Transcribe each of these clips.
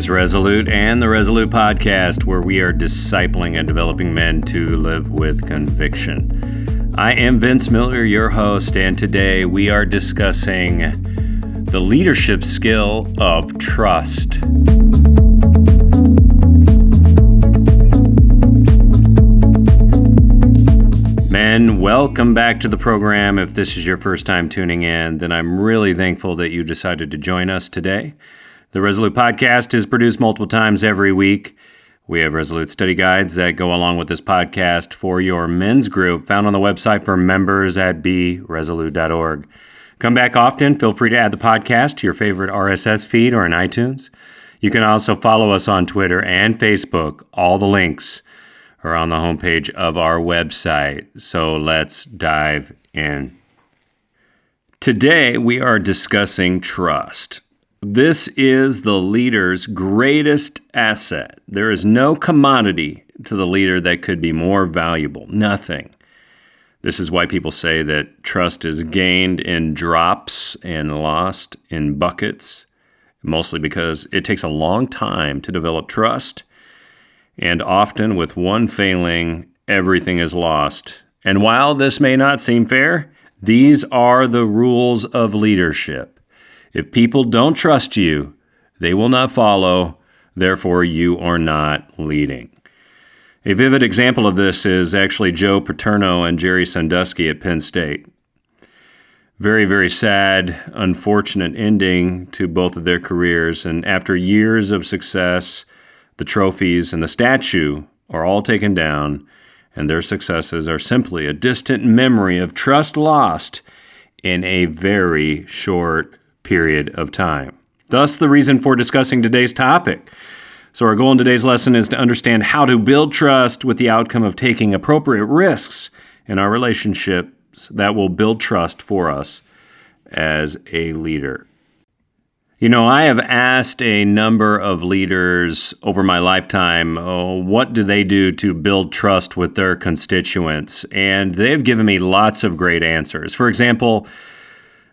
is Resolute and the Resolute Podcast, where we are discipling and developing men to live with conviction. I am Vince Miller, your host, and today we are discussing the leadership skill of trust. Men, welcome back to the program. If this is your first time tuning in, then I'm really thankful that you decided to join us today. The Resolute Podcast is produced multiple times every week. We have Resolute study guides that go along with this podcast for your men's group, found on the website for members at beresolute.org. Come back often. Feel free to add the podcast to your favorite RSS feed or in iTunes. You can also follow us on Twitter and Facebook. All the links are on the homepage of our website. So let's dive in. Today, we are discussing trust. This is the leader's greatest asset. There is no commodity to the leader that could be more valuable. Nothing. This is why people say that trust is gained in drops and lost in buckets, mostly because it takes a long time to develop trust, and often with one failing, everything is lost. And while this may not seem fair, these are the rules of leadership. If people don't trust you, they will not follow, therefore you are not leading. A vivid example of this is actually Joe Paterno and Jerry Sandusky at Penn State. Very, very sad, unfortunate ending to both of their careers, and after years of success, the trophies and the statue are all taken down, and their successes are simply a distant memory of trust lost in a very short period of time. Thus, the reason for discussing today's topic. So our goal in today's lesson is to understand how to build trust with the outcome of taking appropriate risks in our relationships that will build trust for us as a leader. You know, I have asked a number of leaders over my lifetime, what do they do to build trust with their constituents? And they've given me lots of great answers. For example,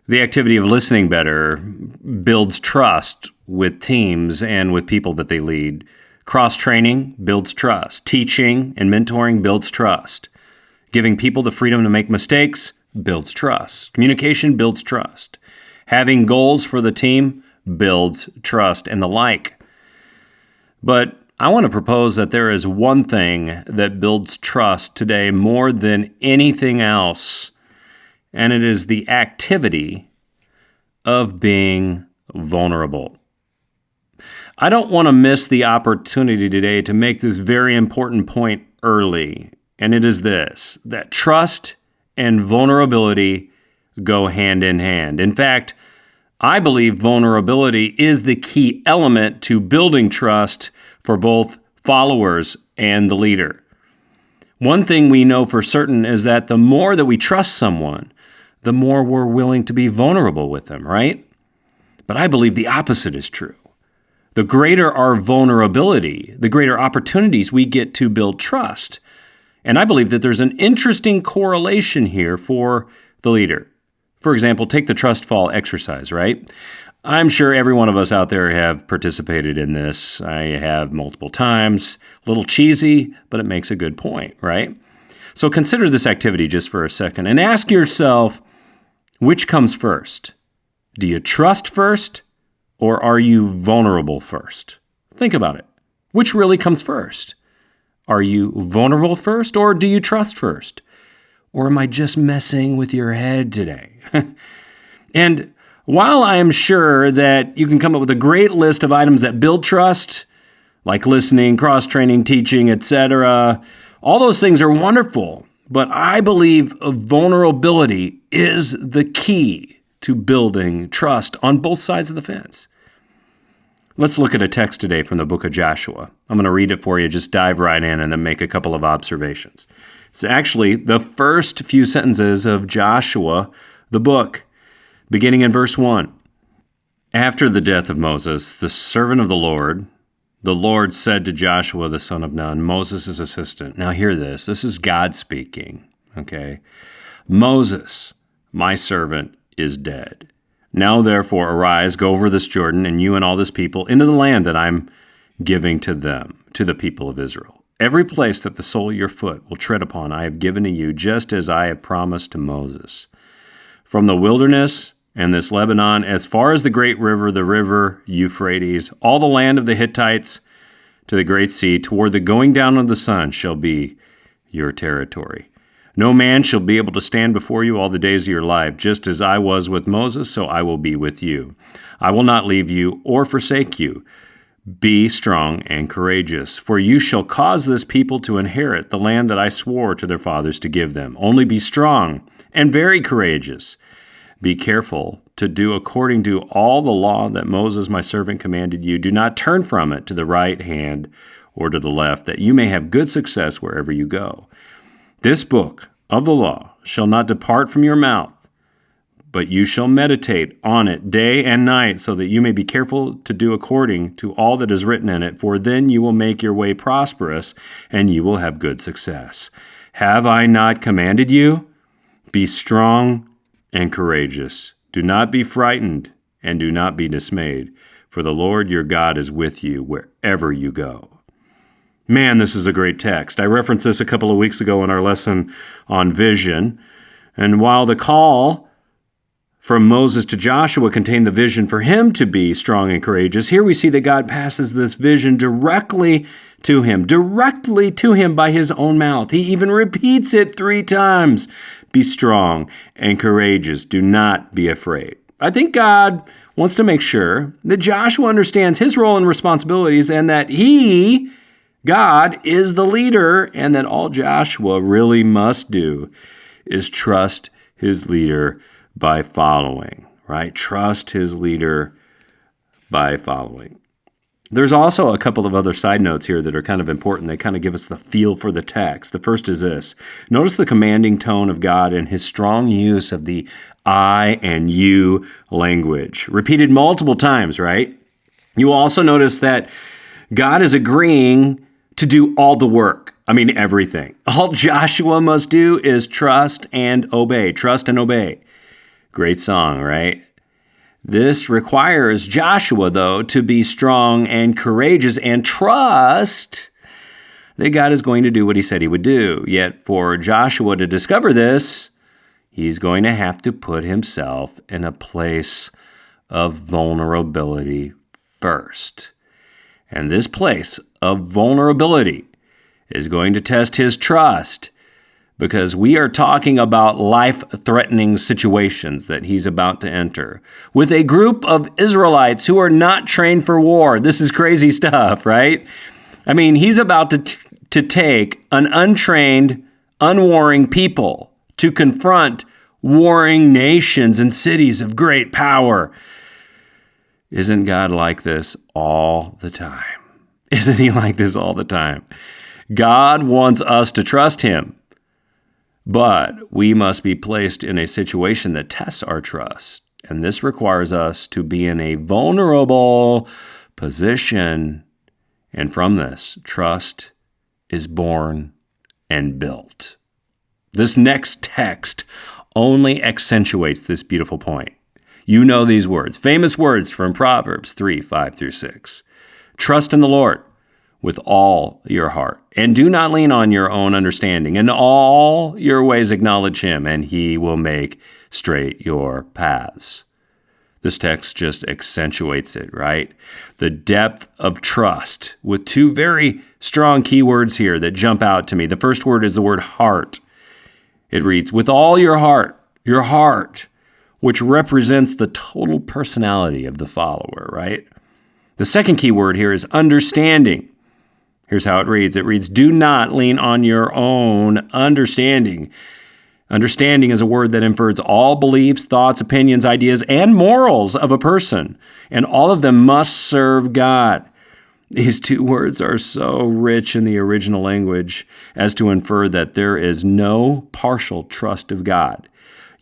the activity of listening better builds trust with teams and with people that they lead. Cross-training builds trust. Teaching and mentoring builds trust. Giving people the freedom to make mistakes builds trust. Communication builds trust. Having goals for the team builds trust, and the like. But I want to propose that there is one thing that builds trust today more than anything else, and it is the activity of being vulnerable. I don't want to miss the opportunity today to make this very important point early, and it is this, that trust and vulnerability go hand in hand. In fact, I believe vulnerability is the key element to building trust for both followers and the leader. One thing we know for certain is that the more that we trust someone, the more we're willing to be vulnerable with them, right? But I believe the opposite is true. The greater our vulnerability, the greater opportunities we get to build trust. And I believe that there's an interesting correlation here for the leader. For example, take the trust fall exercise, right? I'm sure every one of us out there have participated in this. I have multiple times. A little cheesy, but it makes a good point, right? So consider this activity just for a second and ask yourself, which comes first? Do you trust first, or are you vulnerable first? Think about it. Which really comes first? Are you vulnerable first, or do you trust first? Or am I just messing with your head today? And while I am sure that you can come up with a great list of items that build trust, like listening, cross-training, teaching, etc., all those things are wonderful, but I believe vulnerability is the key to building trust on both sides of the fence. Let's look at a text today from the book of Joshua. I'm going to read it for you, just dive right in and then make a couple of observations. It's actually the first few sentences of Joshua, the book, beginning in verse 1. After the death of Moses, the servant of the Lord said to Joshua, the son of Nun, Moses' assistant. Now hear this. This is God speaking, okay? Moses, my servant, is dead. Now therefore arise, go over this Jordan, and you and all this people, into the land that I'm giving to them, to the people of Israel. Every place that the sole of your foot will tread upon, I have given to you, just as I have promised to Moses. From the wilderness and this Lebanon, as far as the great river, the river Euphrates, all the land of the Hittites to the great sea, toward the going down of the sun shall be your territory. No man shall be able to stand before you all the days of your life. Just as I was with Moses, so I will be with you. I will not leave you or forsake you. Be strong and courageous, for you shall cause this people to inherit the land that I swore to their fathers to give them. Only be strong and very courageous. Be careful to do according to all the law that Moses my servant commanded you. Do not turn from it to the right hand or to the left, that you may have good success wherever you go. This book of the law shall not depart from your mouth, but you shall meditate on it day and night, so that you may be careful to do according to all that is written in it, for then you will make your way prosperous, and you will have good success. Have I not commanded you? Be strong and courageous. Do not be frightened, and do not be dismayed, for the Lord your God is with you wherever you go. Man, this is a great text. I referenced this a couple of weeks ago in our lesson on vision, and while the call from Moses to Joshua contained the vision for him to be strong and courageous, here we see that God passes this vision directly to him by his own mouth. He even repeats it 3 times. Be strong and courageous. Do not be afraid. I think God wants to make sure that Joshua understands his role and responsibilities, and that God, is the leader, and that all Joshua really must do is trust his leader by following, right? Trust his leader by following. There's also a couple of other side notes here that are kind of important. They kind of give us the feel for the text. The first is this. Notice the commanding tone of God and his strong use of the I and you language, repeated multiple times, right? You will also notice that God is agreeing to do all the work. I mean, everything. All Joshua must do is trust and obey. Trust and obey. Great song, right? This requires Joshua, though, to be strong and courageous and trust that God is going to do what he said he would do. Yet for Joshua to discover this, he's going to have to put himself in a place of vulnerability first. And this place of vulnerability is going to test his trust, because we are talking about life-threatening situations that he's about to enter with a group of Israelites who are not trained for war. This is crazy stuff, right? I mean, he's about to take an untrained, unwarring people to confront warring nations and cities of great power. Isn't God like this all the time? Isn't he like this all the time? God wants us to trust him. But we must be placed in a situation that tests our trust. And this requires us to be in a vulnerable position. And from this, trust is born and built. This next text only accentuates this beautiful point. You know these words, famous words from Proverbs 3:5-6. Trust in the Lord with all your heart, and do not lean on your own understanding. In all your ways acknowledge him, and he will make straight your paths. This text just accentuates it, right? The depth of trust, with 2 very strong key words here that jump out to me. The first word is the word heart. It reads, with all your heart, which represents the total personality of the follower, right? The second key word here is understanding. Here's how it reads. It reads, do not lean on your own understanding. Understanding is a word that infers all beliefs, thoughts, opinions, ideas, and morals of a person, and all of them must serve God. These 2 words are so rich in the original language as to infer that there is no partial trust of God.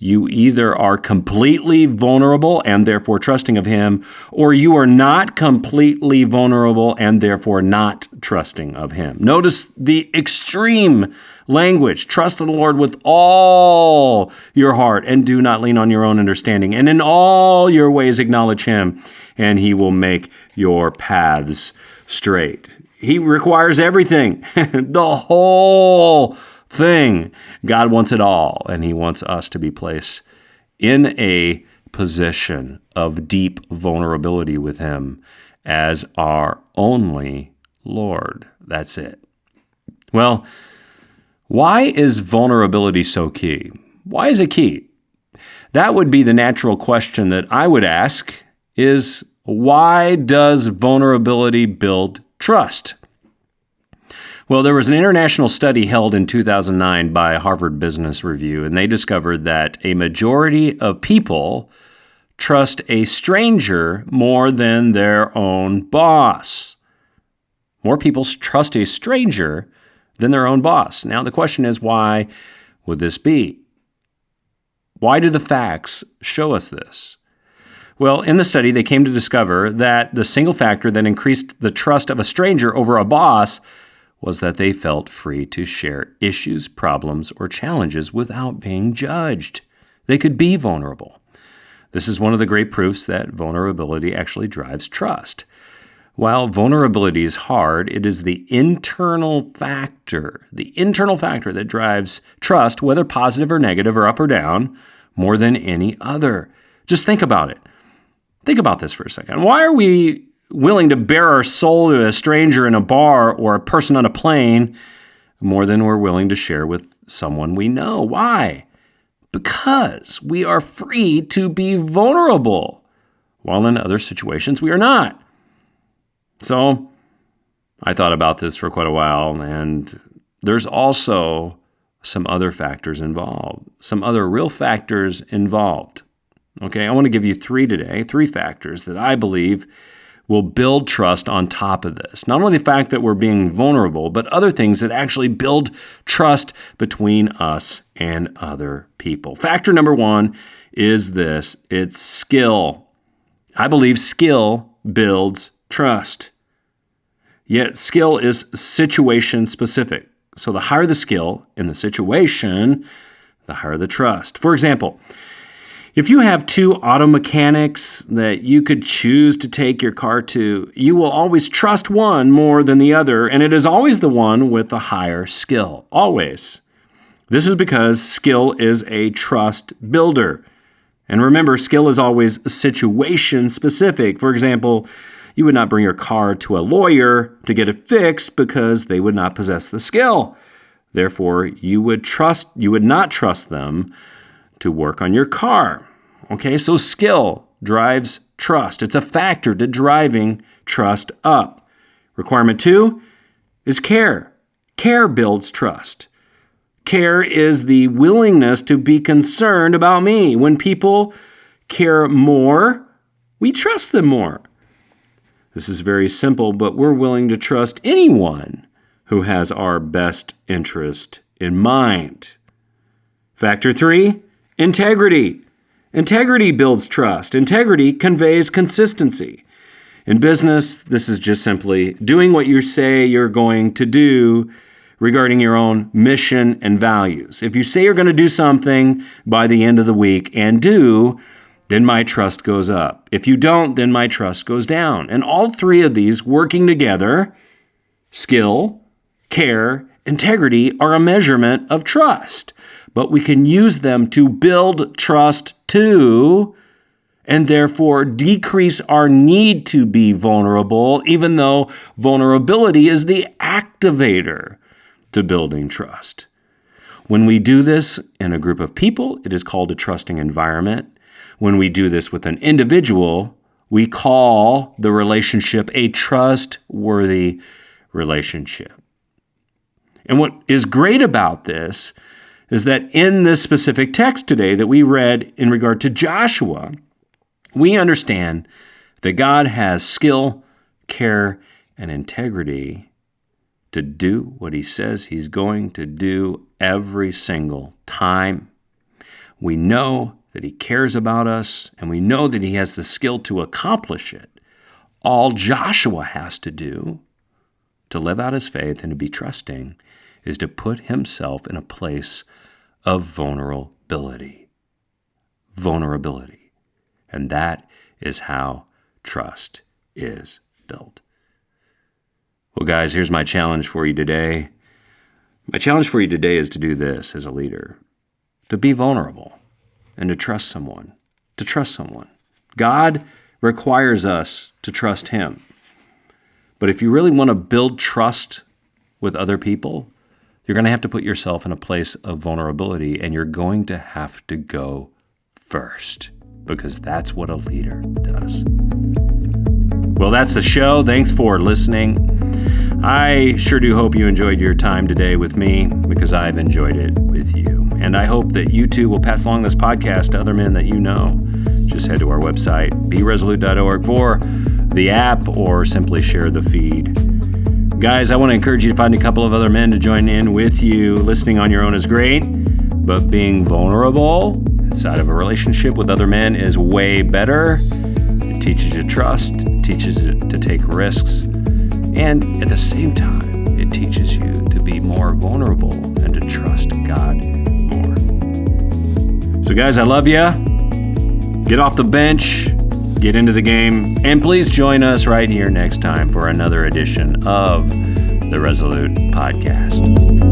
You either are completely vulnerable and therefore trusting of him, or you are not completely vulnerable and therefore not trusting of him. Notice the extreme language. Trust in the Lord with all your heart and do not lean on your own understanding. And in all your ways acknowledge him, and he will make your paths straight. He requires everything, the whole thing. God wants it all, and he wants us to be placed in a position of deep vulnerability with him as our only Lord. That's it. Well, why is vulnerability so key? Why is it key? That would be the natural question that I would ask is, why does vulnerability build trust? Well, there was an international study held in 2009 by Harvard Business Review, and they discovered that a majority of people trust a stranger more than their own boss. More people trust a stranger than their own boss. Now, the question is, why would this be? Why do the facts show us this? Well, in the study, they came to discover that the single factor that increased the trust of a stranger over a boss was that they felt free to share issues, problems, or challenges without being judged. They could be vulnerable. This is one of the great proofs that vulnerability actually drives trust. While vulnerability is hard, it is the internal factor that drives trust, whether positive or negative or up or down, more than any other. Just think about it. Think about this for a second. Why are we willing to bare our soul to a stranger in a bar or a person on a plane more than we're willing to share with someone we know? Why? Because we are free to be vulnerable, while in other situations we are not. So I thought about this for quite a while, and there's also some other factors involved, some other real factors involved. Okay, I want to give you three factors that I believe will build trust on top of this. Not only the fact that we're being vulnerable, but other things that actually build trust between us and other people. Factor number one is this: it's skill. I believe skill builds trust. Yet skill is situation specific. So the higher the skill in the situation, the higher the trust. For example, if you have two auto mechanics that you could choose to take your car to, you will always trust one more than the other, and it is always the one with the higher skill. Always. This is because skill is a trust builder. And remember, skill is always situation specific. For example, you would not bring your car to a lawyer to get it fixed because they would not possess the skill. Therefore, you would not trust them to work on your car. Okay, so skill drives trust. It's a factor to driving trust up. Requirement 2 is care. Care builds trust. Care is the willingness to be concerned about me. When people care more, we trust them more. This is very simple, but we're willing to trust anyone who has our best interest in mind. Factor 3, integrity. Integrity builds trust. Integrity conveys consistency. In business, this is just simply doing what you say you're going to do regarding your own mission and values. If you say you're going to do something by the end of the week and do, then my trust goes up. If you don't, then my trust goes down. And all three of these working together, skill, care, integrity, are a measurement of trust. But we can use them to build trust too, and therefore decrease our need to be vulnerable, even though vulnerability is the activator to building trust. When we do this in a group of people, it is called a trusting environment. When we do this with an individual, we call the relationship a trustworthy relationship. And what is great about this is that in this specific text today that we read in regard to Joshua, we understand that God has skill, care, and integrity to do what he says he's going to do every single time. We know that he cares about us, and we know that he has the skill to accomplish it. All Joshua has to do to live out his faith and to be trusting is to put himself in a place of vulnerability. Vulnerability. And that is how trust is built. Well, guys, here's my challenge for you today. My challenge for you today is to do this as a leader, to be vulnerable and to trust someone, God requires us to trust him. But if you really want to build trust with other people, you're going to have to put yourself in a place of vulnerability, and you're going to have to go first, because that's what a leader does. Well, that's the show. Thanks for listening. I sure do hope you enjoyed your time today with me, because I've enjoyed it with you. And I hope that you too will pass along this podcast to other men that you know. Just head to our website, beresolute.org, for the app, or simply share the feed. Guys, I want to encourage you to find a couple of other men to join in with you. Listening on your own is great, but being vulnerable inside of a relationship with other men is way better. It teaches you trust, it teaches you to take risks, and at the same time, it teaches you to be more vulnerable and to trust God more. So guys, I love you. Get off the bench, get into the game, and please join us right here next time for another edition of the Resolute Podcast.